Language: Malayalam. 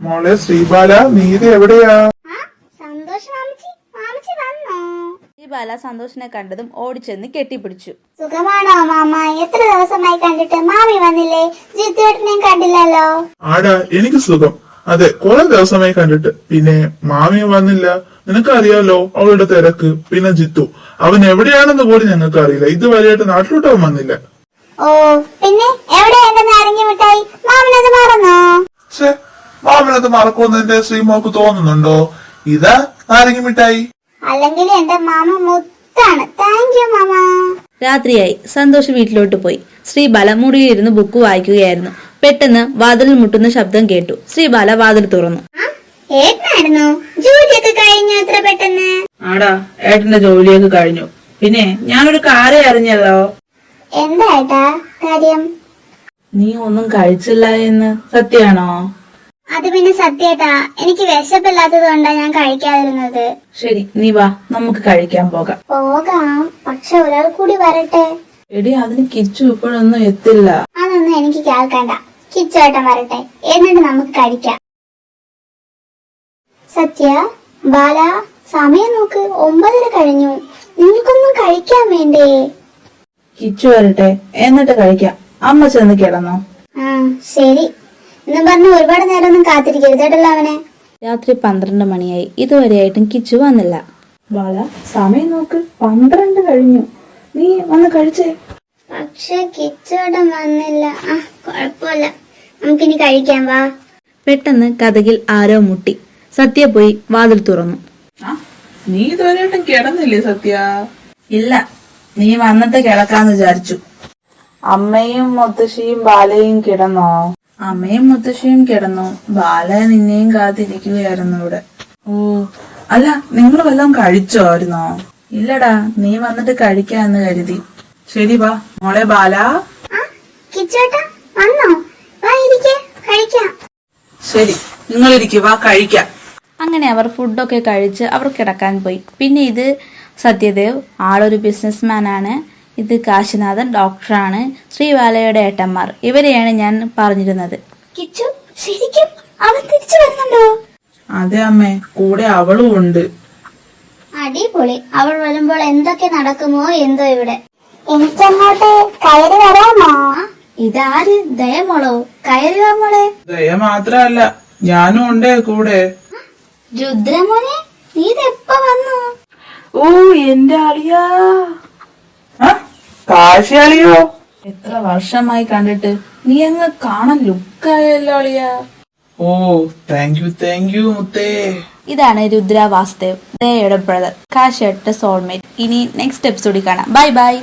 മോളെ ശ്രീബാല, നീ ഇത് എവിടെയാ? ശ്രീബാല സന്തോഷിനെ കണ്ടതും ഓടിച്ചെന്ന് കെട്ടിപ്പിടിച്ചു. സുഖമാണോ മാമ? എത്ര ദിവസമായി കണ്ടിട്ട്? മാമി വന്നില്ലേ? ജിത്തുവേട്ടനെയും കണ്ടില്ലല്ലോ. ആടാ, എനിക്ക് സുഖം. അതെ, കുറെ ദിവസമായി കണ്ടിട്ട്. പിന്നെ മാമി വന്നില്ല. നിനക്കറിയാലോ അവളുടെ തിരക്ക്. പിന്നെ ജിത്തു, അവൻ എവിടെയാണെന്ന് പോലും ഞങ്ങൾക്ക് അറിയില്ല. ഇതുവരെയായിട്ട് നാട്ടിലോട്ട് അവൻ വന്നില്ല. ഓ, പിന്നെ എവിടെ എന്റെ നാരങ്ങ മിഠായി? മാമനത് മറന്നോ? മാമനത് മറക്കുമെന്ന് ശ്രീമോക്ക് തോന്നുന്നുണ്ടോ? ഇതാ നാരങ്ങ മിഠായി. അല്ലെങ്കിൽ എന്റെ മാമ മുത്താണ്. താങ്ക് യു മാമ. രാത്രിയായി. സന്തോഷ് വീട്ടിലോട്ട് പോയി. ശ്രീബാല മുറിയിലിരുന്ന് ബുക്ക് വായിക്കുകയായിരുന്നു. പെട്ടെന്ന് വാതിലിൽ മുട്ടുന്ന ശബ്ദം കേട്ടു. ശ്രീബാല വാതിൽ തുറന്നു. ഏട്ടനായിരുന്നു? ജോലിയൊക്കെ കഴിഞ്ഞു എത്ര പെട്ടെന്ന്? ആടാ, ഏട്ടന്റെ ജോലിയൊക്കെ കഴിഞ്ഞു. പിന്നെ ഞാനൊരു കാര്യം അറിഞ്ഞല്ലോ. എന്താ ഏട്ടാ കാര്യം? നീ ഒന്നും കഴിച്ചില്ല എന്ന് സത്യാണോ? അത് പിന്നെ സത്യേട്ടാ, എനിക്ക് വിശപ്പില്ലാത്തത് കൊണ്ടാ ഞാൻ കഴിക്കാതിരുന്നത്. ശരി, നീ വാ, നമുക്ക് കഴിക്കാൻ പോകാം. പോകാം, പക്ഷെ ഒരാൾ കൂടി വരട്ടെ. എടി, അതിന് കിച്ചു ഇപ്പോഴൊന്നും എത്തില്ല. അതൊന്നും എനിക്ക് കേൾക്കണ്ട. കിച്ചോട്ടം വരട്ടെ, എന്നിട്ട് നമുക്ക് കഴിക്കാം. സത്യ, ബാല, സമയം നോക്ക്, 9:30 കഴിഞ്ഞു. നിങ്ങൾക്കൊന്നും കഴിക്കാൻ വേണ്ടേ? കിച്ചു വരട്ടെ, എന്നിട്ട് കഴിക്കാം. അമ്മ ചെന്ന് കിടന്നോ? ശരി എന്നും പറഞ്ഞ് ഒരുപാട് നേരം ഒന്നും കാത്തിരിക്കരുത് കേട്ടല്ലോ അവനെ. രാത്രി 12 മണിയായി. ഇതുവരെയായിട്ടും കിച്ചു വന്നില്ല. ബാല, സമയം നോക്ക്, 12 കഴിഞ്ഞു. നീ വന്ന് കഴിച്ചേ. പക്ഷെ കിച്ചോട്ടം വന്നില്ല. കുഴപ്പമില്ല, നമുക്കിനി കഴിക്കാം, വാ. പെട്ടെന്ന് കതകിൽ ആരോ മുട്ടി. സത്യ പോയി വാതിൽ തുറന്നു. നീ ഇതുവരെയായിട്ടും കിടന്നില്ലേ സത്യ? ഇല്ല, നീ വന്നിട്ട് കിടക്കാന്ന് വിചാരിച്ചു. അമ്മയും മുത്തശ്ശിയും ബാലയും കിടന്നോ? അമ്മയും മുത്തശ്ശിയും കിടന്നു. ബാല നിന്നെയും കാത്തിരിക്കുകയായിരുന്നു ഇവിടെ. ഓ, അല്ല, നിങ്ങൾ വല്ലതും കഴിച്ചോയിരുന്നോ? ഇല്ലടാ, നീ വന്നിട്ട് കഴിക്കാന്ന് കരുതി. ശരി, വാ മോളെ ബാല. കിച്ചോട്ടാ വന്നോ? വാ, ഇരിക്ക്, കഴിക്കാം. ശരി, നിങ്ങൾ ഇരിക്കുക, വാ കഴിക്കാം. അങ്ങനെ അവർ ഫുഡൊക്കെ കഴിച്ച് അവർ കിടക്കാൻ പോയി. പിന്നെ ഇത് സത്യദേവ്, ആളൊരു ബിസിനസ്മാൻ ആണ്. ഇത് കാശിനാഥൻ, ഡോക്ടറാണ്. ശ്രീബാലയുടെ ഏട്ടന്മാർ. ഇവരെയാണ് ഞാൻ പറഞ്ഞിരുന്നത്. കിച്ചു, ശരിക്കും അവൻ തിരിച്ചു വരുന്നുണ്ടോ? അതെ അമ്മേ, കൂടെ അവളും ഉണ്ട്. അടിപൊളി. അവൾ വരുമ്പോൾ എന്തൊക്കെ നടക്കുമോ എന്തോ ഇവിടെ. എനിക്കങ്ങോട്ട് കയറി വരാമോ? ഇതാര്? ദയമോളോ? കയറി വാ മോളെ. ദയ മാത്രല്ല, ഞാനും ഉണ്ട് കൂടെ. രുദ്രമോനെ, നീ ഇതെപ്പ വന്നു? ഓ, എന്റെ അളിയാ. കാശി അളിയോ? എത്ര വർഷമായി കണ്ടിട്ട്. നീ അങ്ങ് കാണാൻ ലുക്കായല്ലോ അളിയാ. ഓ, താങ്ക് യു മുത്തേ. ഇതാണ് രുദ്ര വാസുദേവ്, ദയയുടെ ബ്രദർ, കാശിയുടെ സോൾമേറ്റ്. ഇനി നെക്സ്റ്റ് എപ്പിസോഡിൽ കാണാം. Bye bye.